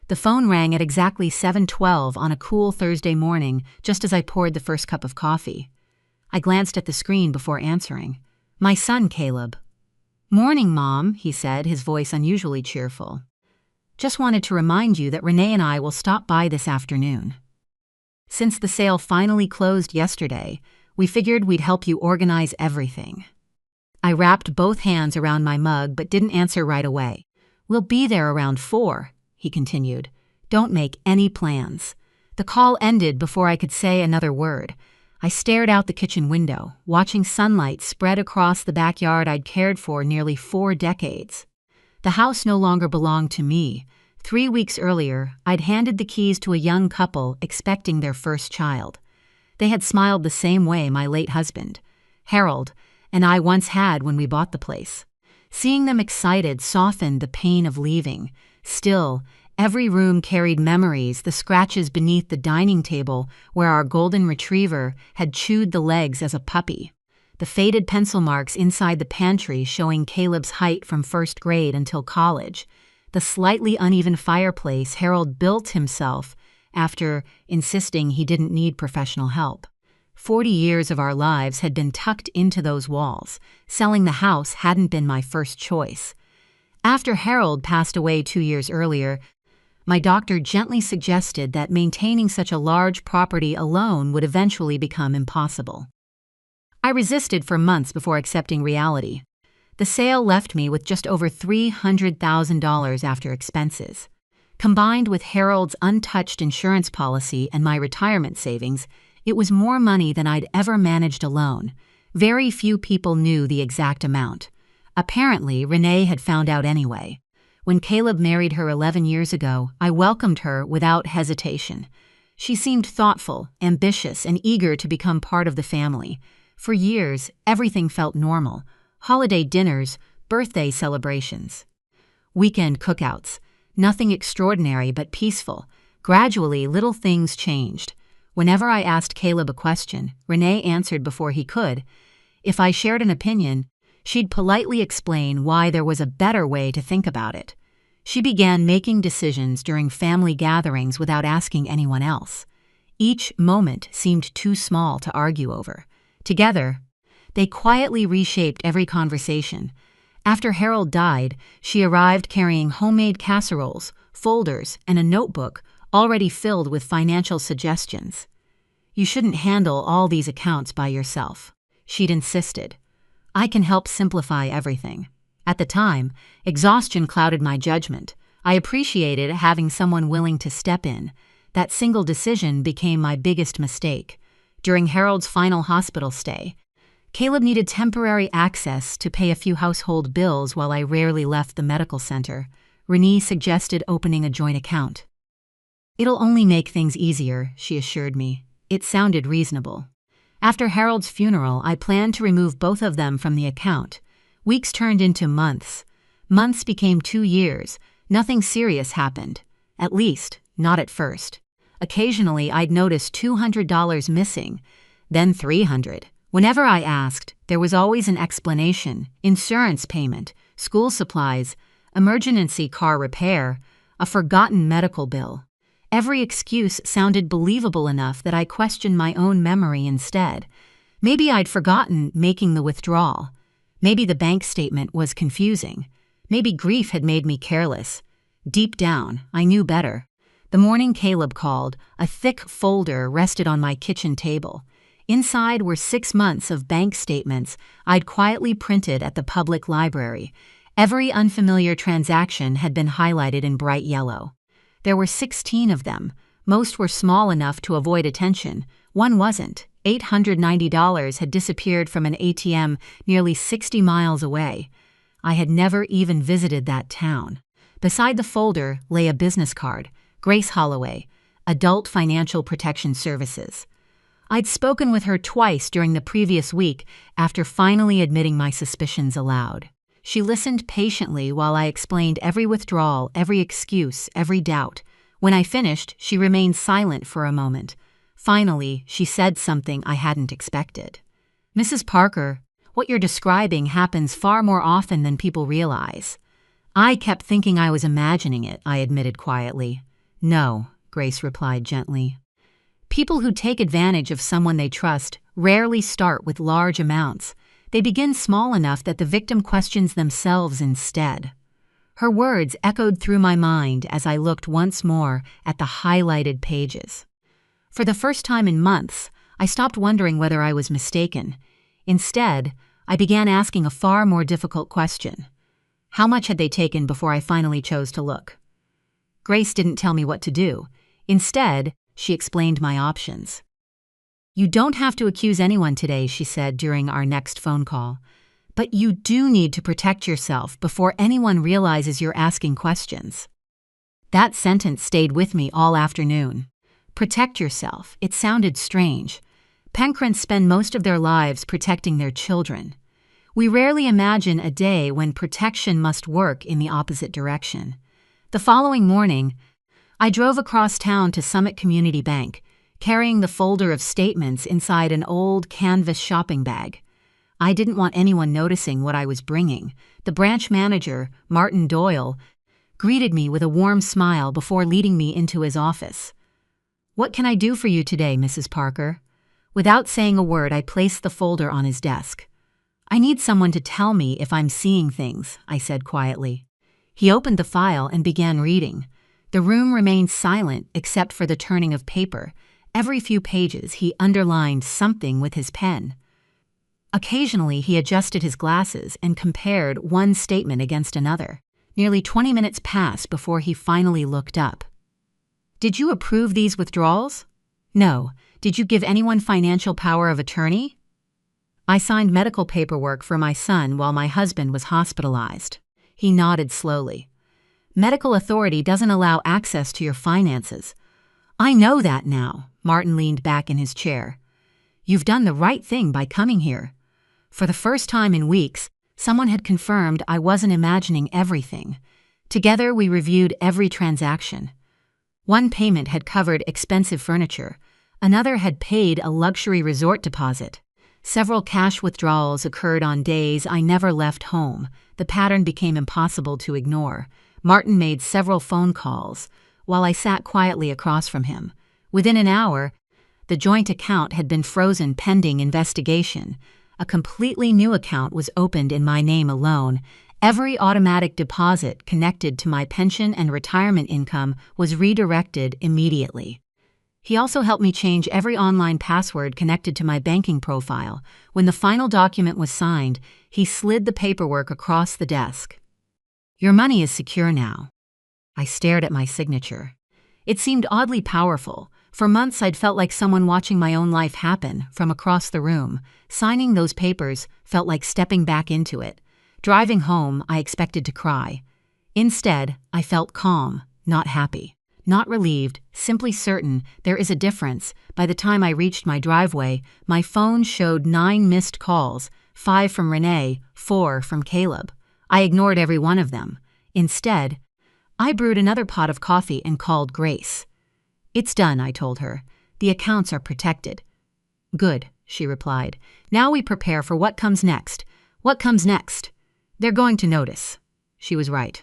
The phone rang at exactly 7:12 on a cool Thursday morning, just as I poured the first cup of coffee. I glanced at the screen before answering. My son, Caleb. "Morning, Mom," he said, his voice unusually cheerful. "Just wanted to remind you that Renee and I will stop by this afternoon. Since the sale finally closed yesterday, we figured we'd help you organize everything." I wrapped both hands around my mug but didn't answer right away. "We'll be there around 4, he continued. "Don't make any plans." The call ended before I could say another word. I stared out the kitchen window, watching sunlight spread across the backyard I'd cared for nearly 4 decades. The house no longer belonged to me. 3 weeks earlier, I'd handed the keys to a young couple expecting their first child. They had smiled the same way my late husband, Harold, and I once had when we bought the place. Seeing them excited softened the pain of leaving. Still, every room carried memories, the scratches beneath the dining table where our golden retriever had chewed the legs as a puppy, the faded pencil marks inside the pantry showing Caleb's height from first grade until college, the slightly uneven fireplace Harold built himself after insisting he didn't need professional help. 40 years of our lives had been tucked into those walls. Selling the house hadn't been my first choice. After Harold passed away 2 years earlier, my doctor gently suggested that maintaining such a large property alone would eventually become impossible. I resisted for months before accepting reality. The sale left me with just over $300,000 after expenses. Combined with Harold's untouched insurance policy and my retirement savings, it was more money than I'd ever managed alone. Very few people knew the exact amount. Apparently, Renee had found out anyway. When Caleb married her 11 years ago, I welcomed her without hesitation. She seemed thoughtful, ambitious, and eager to become part of the family. For years, everything felt normal. Holiday dinners, birthday celebrations, weekend cookouts. Nothing extraordinary but peaceful. Gradually, little things changed. Whenever I asked Caleb a question, Renee answered before he could. If I shared an opinion, she'd politely explain why there was a better way to think about it. She began making decisions during family gatherings without asking anyone else. Each moment seemed too small to argue over. Together, they quietly reshaped every conversation. After Harold died, she arrived carrying homemade casseroles, folders, and a notebook already filled with financial suggestions. "You shouldn't handle all these accounts by yourself," she'd insisted. "I can help simplify everything." At the time, exhaustion clouded my judgment. I appreciated having someone willing to step in. That single decision became my biggest mistake. During Harold's final hospital stay, Caleb needed temporary access to pay a few household bills while I rarely left the medical center. Renee suggested opening a joint account. "It'll only make things easier," she assured me. It sounded reasonable. After Harold's funeral, I planned to remove both of them from the account. Weeks turned into months. Months became 2 years. Nothing serious happened. At least, not at first. Occasionally, I'd notice $200 missing, then $300. Whenever I asked, there was always an explanation: insurance payment, school supplies, emergency car repair, a forgotten medical bill. Every excuse sounded believable enough that I questioned my own memory instead. Maybe I'd forgotten making the withdrawal. Maybe the bank statement was confusing. Maybe grief had made me careless. Deep down, I knew better. The morning Caleb called, a thick folder rested on my kitchen table. Inside were 6 months of bank statements I'd quietly printed at the public library. Every unfamiliar transaction had been highlighted in bright yellow. There were 16 of them. Most were small enough to avoid attention. One wasn't. $890 had disappeared from an ATM nearly 60 miles away. I had never even visited that town. Beside the folder lay a business card. Grace Holloway, Adult Financial Protection Services. I'd spoken with her twice during the previous week after finally admitting my suspicions aloud. She listened patiently while I explained every withdrawal, every excuse, every doubt. When I finished, she remained silent for a moment. Finally, she said something I hadn't expected. "Mrs. Parker, what you're describing happens far more often than people realize." I kept thinking I was imagining it, I admitted quietly. No, Grace replied gently. People who take advantage of someone they trust rarely start with large amounts. They begin small enough that the victim questions themselves instead. Her words echoed through my mind as I looked once more at the highlighted pages. For the first time in months, I stopped wondering whether I was mistaken. Instead, I began asking a far more difficult question. How much had they taken before I finally chose to look? Grace didn't tell me what to do. Instead, she explained my options. You don't have to accuse anyone today, she said during our next phone call. But you do need to protect yourself before anyone realizes you're asking questions. That sentence stayed with me all afternoon. Protect yourself. It sounded strange. Penkrents spend most of their lives protecting their children. We rarely imagine a day when protection must work in the opposite direction. The following morning, I drove across town to Summit Community Bank, carrying the folder of statements inside an old canvas shopping bag. I didn't want anyone noticing what I was bringing. The branch manager, Martin Doyle, greeted me with a warm smile before leading me into his office. "What can I do for you today, Mrs. Parker?" Without saying a word, I placed the folder on his desk. "I need someone to tell me if I'm seeing things," I said quietly. He opened the file and began reading. The room remained silent except for the turning of paper. Every few pages, he underlined something with his pen. Occasionally, he adjusted his glasses and compared one statement against another. Nearly 20 minutes passed before he finally looked up. "Did you approve these withdrawals?" "No. Did you give anyone financial power of attorney?" "I signed medical paperwork for my son while my husband was hospitalized." He nodded slowly. "Medical authority doesn't allow access to your finances." "I know that now." Martin leaned back in his chair. "You've done the right thing by coming here." For the first time in weeks, someone had confirmed I wasn't imagining everything. Together, we reviewed every transaction. One payment had covered expensive furniture. Another had paid a luxury resort deposit. Several cash withdrawals occurred on days I never left home. The pattern became impossible to ignore. Martin made several phone calls, while I sat quietly across from him. Within an hour, the joint account had been frozen pending investigation. A completely new account was opened in my name alone. Every automatic deposit connected to my pension and retirement income was redirected immediately. He also helped me change every online password connected to my banking profile. When the final document was signed, he slid the paperwork across the desk. "Your money is secure now." I stared at my signature. It seemed oddly powerful. For months, I'd felt like someone watching my own life happen from across the room. Signing those papers felt like stepping back into it. Driving home, I expected to cry. Instead, I felt calm, not happy. Not relieved, simply certain there is a difference. By the time I reached my driveway, my phone showed 9 missed calls, 5 from Renee, 4 from Caleb. I ignored every one of them. Instead, I brewed another pot of coffee and called Grace. "It's done," I told her. "The accounts are protected." "Good," she replied. "Now we prepare for what comes next." "What comes next?" "They're going to notice." She was right.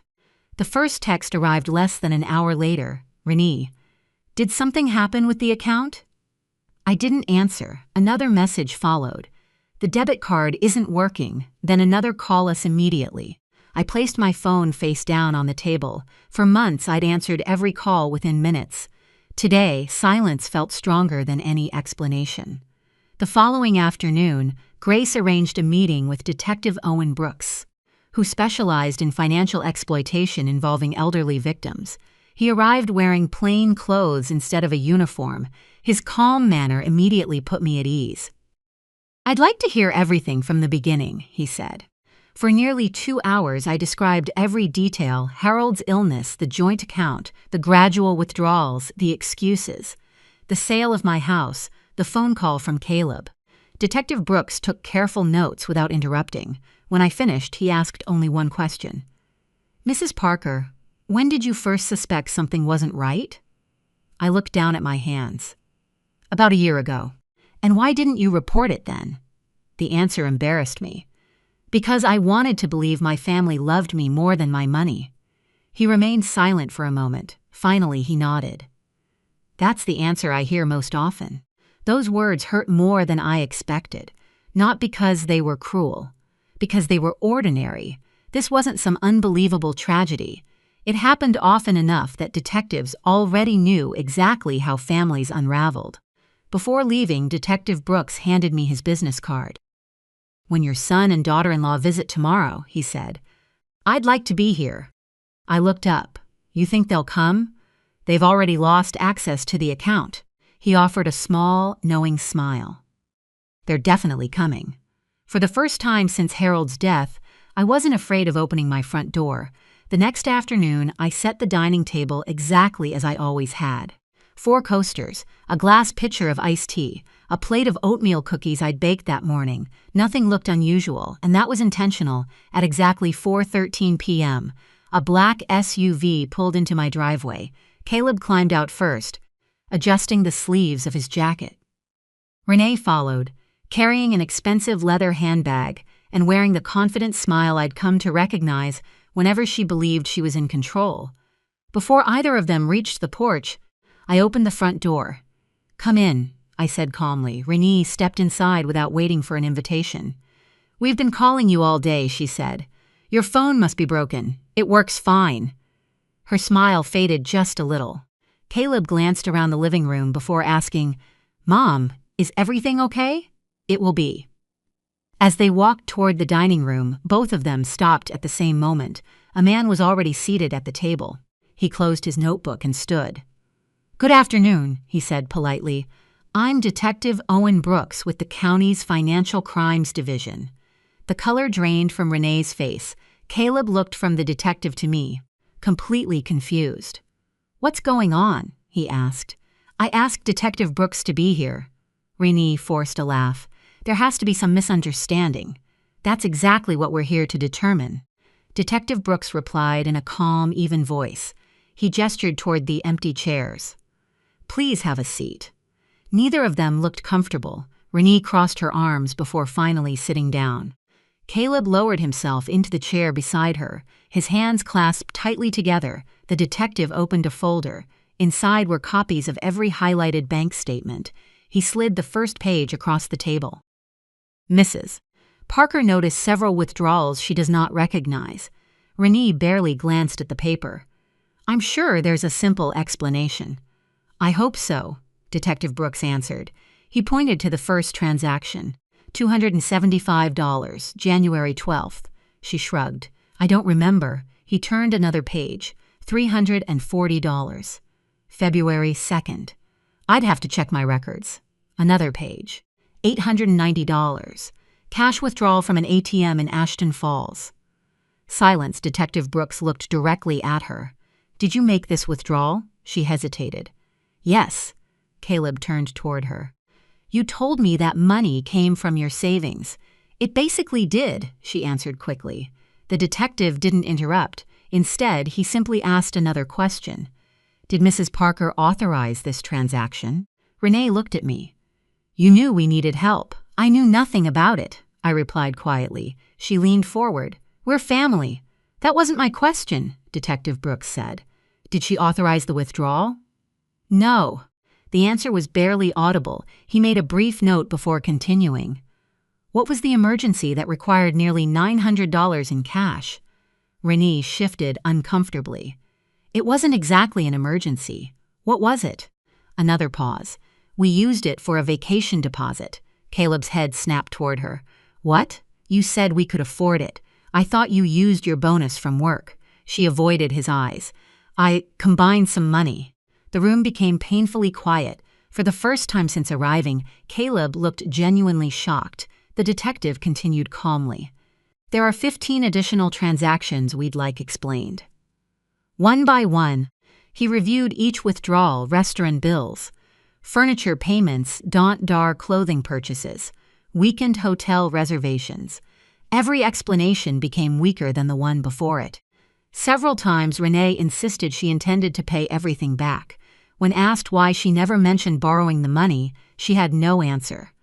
The first text arrived less than an hour later. "Renee, did something happen with the account?" I didn't answer. Another message followed. "The debit card isn't working." Then another "call us immediately." I placed my phone face down on the table. For months, I'd answered every call within minutes. Today, silence felt stronger than any explanation. The following afternoon, Grace arranged a meeting with Detective Owen Brooks, who specialized in financial exploitation involving elderly victims. He arrived wearing plain clothes instead of a uniform. His calm manner immediately put me at ease. "I'd like to hear everything from the beginning," he said. For nearly 2 hours, I described every detail: Harold's illness, the joint account, the gradual withdrawals, the excuses, the sale of my house, the phone call from Caleb. Detective Brooks took careful notes without interrupting. When I finished, he asked only one question. "Mrs. Parker, when did you first suspect something wasn't right?" I looked down at my hands. "About a year ago." "And why didn't you report it then?" The answer embarrassed me. "Because I wanted to believe my family loved me more than my money." He remained silent for a moment. Finally, he nodded. That's the answer I hear most often. Those words hurt more than I expected. Not because they were cruel. Because they were ordinary. This wasn't some unbelievable tragedy. It happened often enough that detectives already knew exactly how families unraveled. Before leaving, Detective Brooks handed me his business card. "When your son and daughter-in-law visit tomorrow," he said, "I'd like to be here." I looked up. "You think they'll come?" "They've already lost access to the account." He offered a small, knowing smile. "They're definitely coming." For the first time since Harold's death, I wasn't afraid of opening my front door. The next afternoon, I set the dining table exactly as I always had. 4 coasters, a glass pitcher of iced tea, a plate of oatmeal cookies I'd baked that morning. Nothing looked unusual, and that was intentional. At exactly 4:13 p.m., a black SUV pulled into my driveway. Caleb climbed out first, adjusting the sleeves of his jacket. Renee followed, carrying an expensive leather handbag and wearing the confident smile I'd come to recognize whenever she believed she was in control. Before either of them reached the porch, I opened the front door. "Come in," I said calmly. Renee stepped inside without waiting for an invitation. "We've been calling you all day," she said. "Your phone must be broken. It works fine." Her smile faded just a little. Caleb glanced around the living room before asking, "Mom, is everything okay?" "It will be." As they walked toward the dining room, both of them stopped at the same moment. A man was already seated at the table. He closed his notebook and stood. "Good afternoon," he said politely. "I'm Detective Owen Brooks with the county's Financial Crimes Division." The color drained from Renee's face. Caleb looked from the detective to me, completely confused. "What's going on?" he asked. "I asked Detective Brooks to be here." Renee forced a laugh. "There has to be some misunderstanding." "That's exactly what we're here to determine." Detective Brooks replied in a calm, even voice. He gestured toward the empty chairs. "Please have a seat." Neither of them looked comfortable. Renee crossed her arms before finally sitting down. Caleb lowered himself into the chair beside her, his hands clasped tightly together. The detective opened a folder. Inside were copies of every highlighted bank statement. He slid the first page across the table. "Mrs. Parker noticed several withdrawals she does not recognize." Renee barely glanced at the paper. "I'm sure there's a simple explanation." "I hope so," Detective Brooks answered. He pointed to the first transaction. $275, January 12th. She shrugged. "I don't remember." He turned another page. $340. February 2nd. "I'd have to check my records." Another page. $890. Cash withdrawal from an ATM in Ashton Falls. Silence. Detective Brooks looked directly at her. "Did you make this withdrawal?" She hesitated. "Yes." Caleb turned toward her. "You told me that money came from your savings." "It basically did," she answered quickly. The detective didn't interrupt. Instead, he simply asked another question. "Did Mrs. Parker authorize this transaction?" Renee looked at me. "You knew we needed help." "I knew nothing about it," I replied quietly. She leaned forward. "We're family." "That wasn't my question," Detective Brooks said. "Did she authorize the withdrawal?" "No." The answer was barely audible. He made a brief note before continuing. "What was the emergency that required nearly $900 in cash?" Renee shifted uncomfortably. "It wasn't exactly an emergency." "What was it?" Another pause. "We used it for a vacation deposit." Caleb's head snapped toward her. "What? You said we could afford it. I thought you used your bonus from work." She avoided his eyes. "I combined some money." The room became painfully quiet. For the first time since arriving, Caleb looked genuinely shocked. The detective continued calmly. "There are 15 additional transactions we'd like explained." One by one, he reviewed each withdrawal, restaurant bills, furniture payments, Dar clothing purchases, weekend hotel reservations. Every explanation became weaker than the one before it. Several times Renee insisted she intended to pay everything back. When asked why she never mentioned borrowing the money, she had no answer.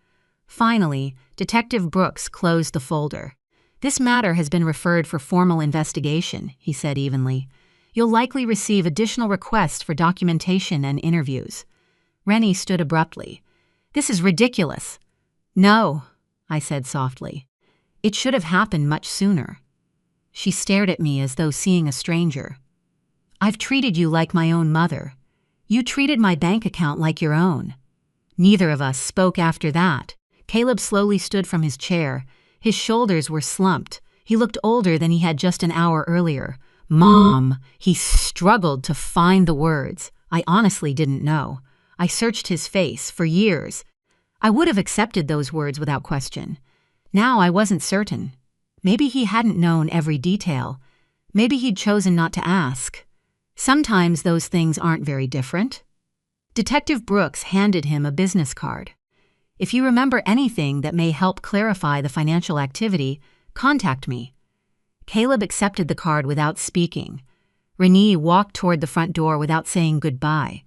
Finally, Detective Brooks closed the folder. "This matter has been referred for formal investigation," he said evenly. You'll likely receive additional requests for documentation and interviews." Rennie stood abruptly. "This is ridiculous." "No," I said softly. "It should have happened much sooner." She stared at me as though seeing a stranger. "I've treated you like my own mother. You treated my bank account like your own." Neither of us spoke after that. Caleb slowly stood from his chair. His shoulders were slumped. He looked older than he had just an hour earlier. "Mom," he struggled to find the words. I honestly didn't know. I searched his face for years. I would have accepted those words without question. Now I wasn't certain. Maybe he hadn't known every detail. Maybe he'd chosen not to ask. Sometimes those things aren't very different. Detective Brooks handed him a business card. "If you remember anything that may help clarify the financial activity, contact me." Caleb accepted the card without speaking. Renee walked toward the front door without saying goodbye.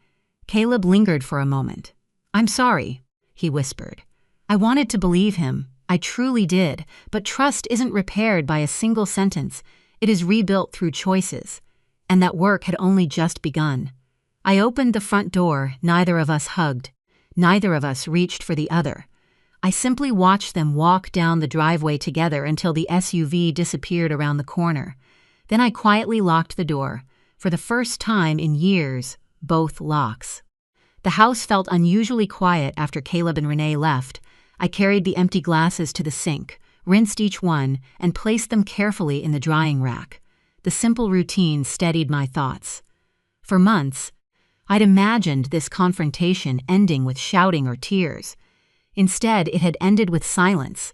Caleb lingered for a moment. "I'm sorry," he whispered. I wanted to believe him. I truly did, but trust isn't repaired by a single sentence. It is rebuilt through choices. And that work had only just begun. I opened the front door. Neither of us hugged. Neither of us reached for the other. I simply watched them walk down the driveway together until the SUV disappeared around the corner. Then I quietly locked the door. For the first time in years, both locks. The house felt unusually quiet after Caleb and Renee left. I carried the empty glasses to the sink, rinsed each one, and placed them carefully in the drying rack. The simple routine steadied my thoughts. For months, I'd imagined this confrontation ending with shouting or tears. Instead, it had ended with silence.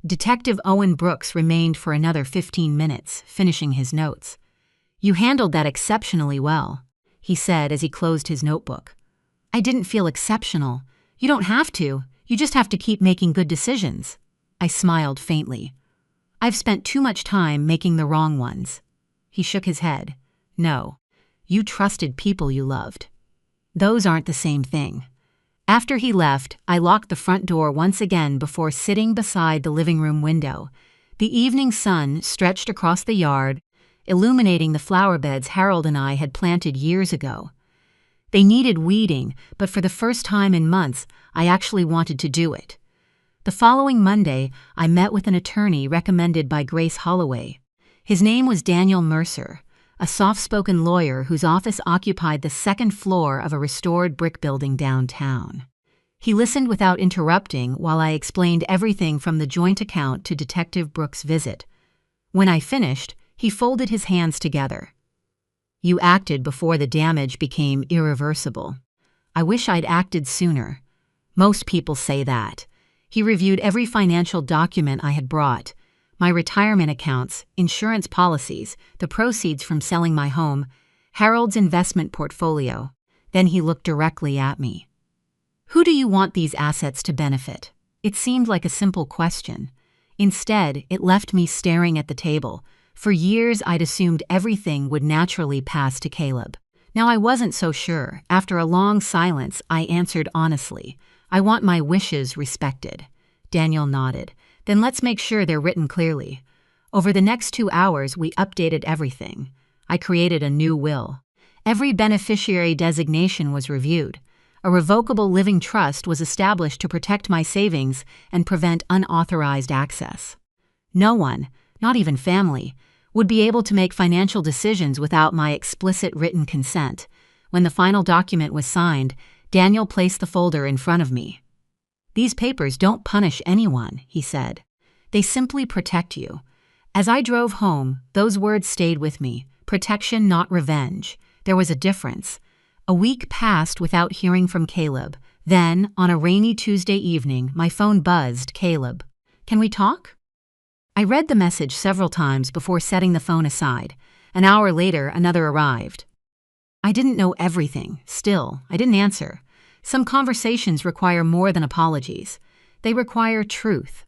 Detective Owen Brooks remained for another 15 minutes, finishing his notes. "You handled that exceptionally well," he said as he closed his notebook. "I didn't feel exceptional. You don't have to. You just have to keep making good decisions." I smiled faintly. "I've spent too much time making the wrong ones." He shook his head. "No, you trusted people you loved. Those aren't the same thing." After he left, I locked the front door once again before sitting beside the living room window. The evening sun stretched across the yard, illuminating the flower beds Harold and I had planted years ago. They needed weeding, but for the first time in months, I actually wanted to do it. The following Monday, I met with an attorney recommended by Grace Holloway. His name was Daniel Mercer, a soft-spoken lawyer whose office occupied the second floor of a restored brick building downtown. He listened without interrupting while I explained everything from the joint account to Detective Brooks' visit. When I finished, he folded his hands together. "You acted before the damage became irreversible. I wish I'd acted sooner. Most people say that." He reviewed every financial document I had brought. My retirement accounts, insurance policies, the proceeds from selling my home, Harold's investment portfolio. Then he looked directly at me. "Who do you want these assets to benefit?" It seemed like a simple question. Instead, it left me staring at the table. For years, I'd assumed everything would naturally pass to Caleb. Now I wasn't so sure. After a long silence, I answered honestly. "I want my wishes respected." Daniel nodded. "Then let's make sure they're written clearly." Over the next 2 hours, we updated everything. I created a new will. Every beneficiary designation was reviewed. A revocable living trust was established to protect my savings and prevent unauthorized access. No one, not even family, would be able to make financial decisions without my explicit written consent. When the final document was signed, Daniel placed the folder in front of me. "These papers don't punish anyone," he said. "They simply protect you." As I drove home, those words stayed with me. Protection, not revenge. There was a difference. A week passed without hearing from Caleb. Then, on a rainy Tuesday evening, my phone buzzed. "Caleb, can we talk?" I read the message several times before setting the phone aside. An hour later, another arrived. I didn't know everything. Still, I didn't answer. Some conversations require more than apologies. They require truth.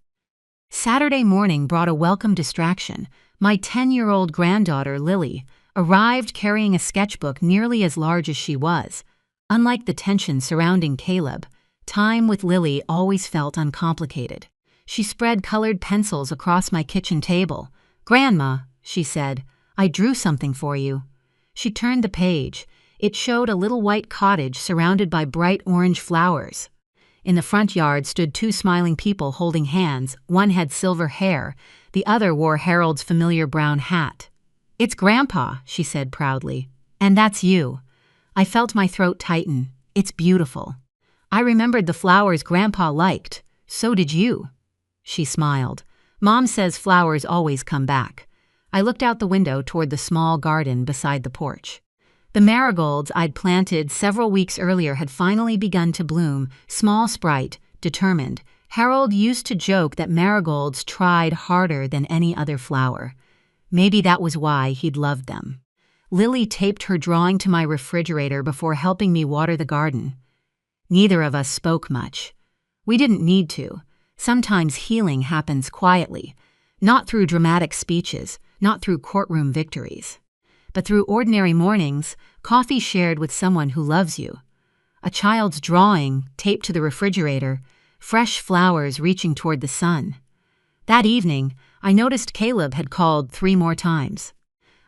Saturday morning brought a welcome distraction. My 10-year-old granddaughter, Lily, arrived carrying a sketchbook nearly as large as she was. Unlike the tension surrounding Caleb, time with Lily always felt uncomplicated. She spread colored pencils across my kitchen table. "Grandma," she said, "I drew something for you." She turned the page. It showed a little white cottage surrounded by bright orange flowers. In the front yard stood two smiling people holding hands. One had silver hair. The other wore Harold's familiar brown hat. "It's Grandpa," she said proudly. "And that's you." I felt my throat tighten. "It's beautiful." I remembered the flowers Grandpa liked. "So did you." She smiled. "Mom says flowers always come back." I looked out the window toward the small garden beside the porch. The marigolds I'd planted several weeks earlier had finally begun to bloom, small sprite, determined. Harold used to joke that marigolds tried harder than any other flower. Maybe that was why he'd loved them. Lily taped her drawing to my refrigerator before helping me water the garden. Neither of us spoke much. We didn't need to. Sometimes healing happens quietly, not through dramatic speeches, not through courtroom victories, but through ordinary mornings, coffee shared with someone who loves you, a child's drawing taped to the refrigerator, fresh flowers reaching toward the sun. That evening, I noticed Caleb had called 3 more times.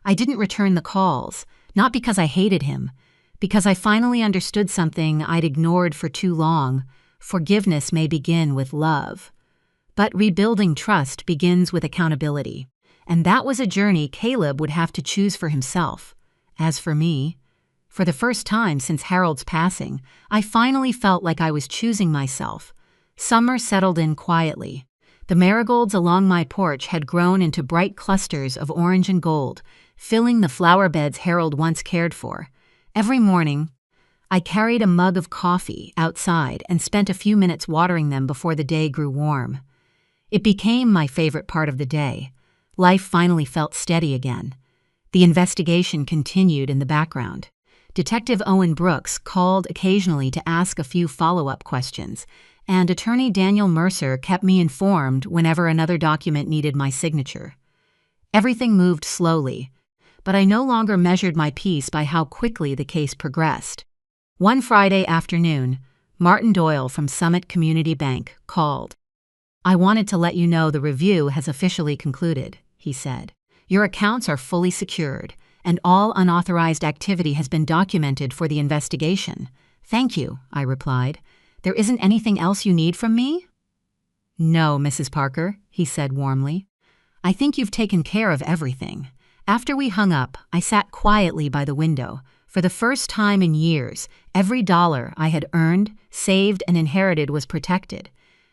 I didn't return the calls, not because I hated him, because I finally understood something I'd ignored for too long. Forgiveness may begin with love, but rebuilding trust begins with accountability. And that was a journey Caleb would have to choose for himself. As for me, for the first time since Harold's passing, I finally felt like I was choosing myself. Summer settled in quietly. The marigolds along my porch had grown into bright clusters of orange and gold, filling the flower beds Harold once cared for. Every morning, I carried a mug of coffee outside and spent a few minutes watering them before the day grew warm. It became my favorite part of the day. Life finally felt steady again. The investigation continued in the background. Detective Owen Brooks called occasionally to ask a few follow-up questions, and attorney Daniel Mercer kept me informed whenever another document needed my signature. Everything moved slowly, but I no longer measured my peace by how quickly the case progressed. One Friday afternoon, Martin Doyle from Summit Community Bank called. "I wanted to let you know the review has officially concluded," he said. "Your accounts are fully secured, and all unauthorized activity has been documented for the investigation." "Thank you," I replied. "There isn't anything else you need from me?" "No, Mrs. Parker," he said warmly. "I think you've taken care of everything." After we hung up, I sat quietly by the window. For the first time in years, every dollar I had earned, saved, and inherited was protected.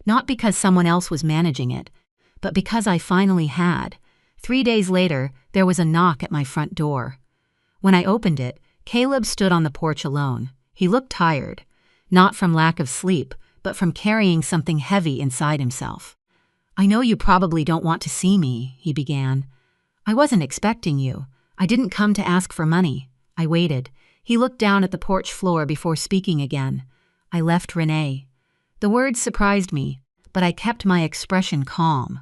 Not because someone else was managing it, but because I finally had. 3 days later, there was a knock at my front door. When I opened it, Caleb stood on the porch alone. He looked tired, not from lack of sleep, but from carrying something heavy inside himself. "I know you probably don't want to see me," he began. "I wasn't expecting you. I didn't come to ask for money." I waited. He looked down at the porch floor before speaking again. "I left Renee." The words surprised me, but I kept my expression calm.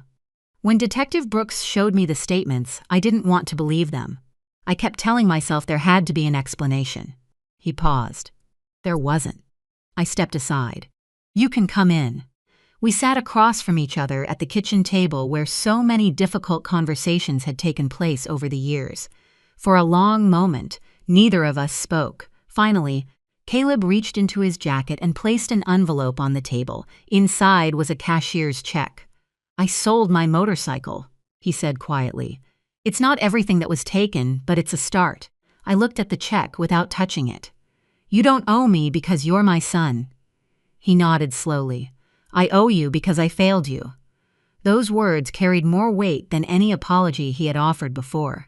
When Detective Brooks showed me the statements, I didn't want to believe them. I kept telling myself there had to be an explanation. He paused. There wasn't. I stepped aside. "You can come in." We sat across from each other at the kitchen table where so many difficult conversations had taken place over the years. For a long moment, neither of us spoke. Finally, Caleb reached into his jacket and placed an envelope on the table. Inside was a cashier's check. "I sold my motorcycle," he said quietly. "It's not everything that was taken, but it's a start." I looked at the check without touching it. "You don't owe me because you're my son." He nodded slowly. "I owe you because I failed you." Those words carried more weight than any apology he had offered before.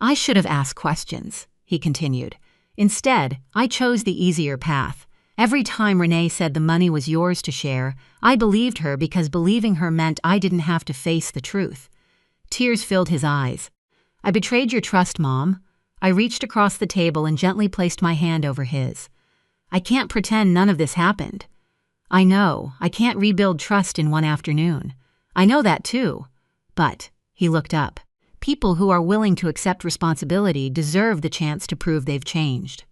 "I should have asked questions," he continued. "Instead, I chose the easier path. Every time Renee said the money was yours to share, I believed her because believing her meant I didn't have to face the truth." Tears filled his eyes. "I betrayed your trust, Mom." I reached across the table and gently placed my hand over his. "I can't pretend none of this happened. I know, I can't rebuild trust in one afternoon. I know that too. But," he looked up, "people who are willing to accept responsibility deserve the chance to prove they've changed."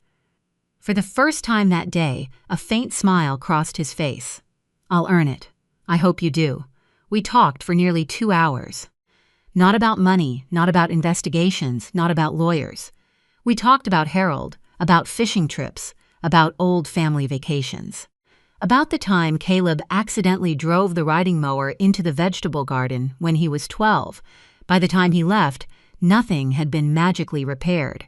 For the first time that day, a faint smile crossed his face. "I'll earn it. I hope you do." We talked for nearly 2 hours. Not about money, not about investigations, not about lawyers. We talked about Harold, about fishing trips, about old family vacations. About the time Caleb accidentally drove the riding mower into the vegetable garden when he was 12. By the time he left, nothing had been magically repaired.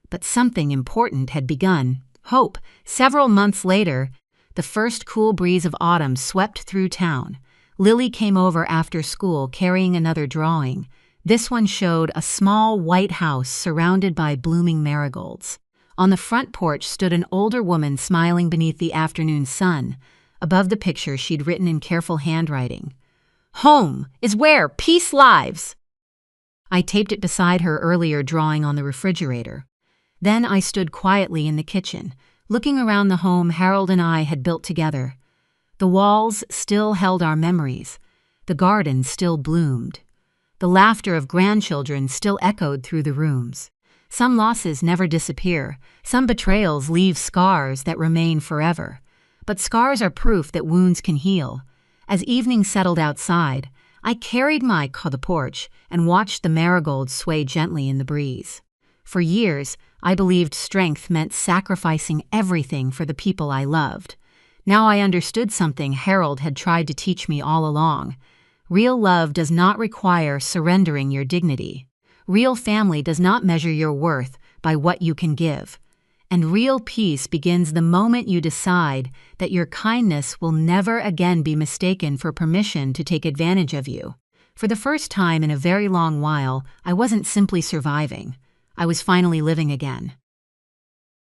But something important had begun. Hope. Several months later, the first cool breeze of autumn swept through town. Lily came over after school carrying another drawing. This one showed a small white house surrounded by blooming marigolds. On the front porch stood an older woman smiling beneath the afternoon sun. Above the picture, she'd written in careful handwriting, "Home is where peace lives." I taped it beside her earlier drawing on the refrigerator. Then I stood quietly in the kitchen, looking around the home Harold and I had built together. The walls still held our memories. The garden still bloomed. The laughter of grandchildren still echoed through the rooms. Some losses never disappear. Some betrayals leave scars that remain forever. But scars are proof that wounds can heal. As evening settled outside, I carried my car to the porch and watched the marigolds sway gently in the breeze. For years, I believed strength meant sacrificing everything for the people I loved. Now I understood something Harold had tried to teach me all along. Real love does not require surrendering your dignity. Real family does not measure your worth by what you can give. And real peace begins the moment you decide that your kindness will never again be mistaken for permission to take advantage of you. For the first time in a very long while, I wasn't simply surviving. I was finally living again.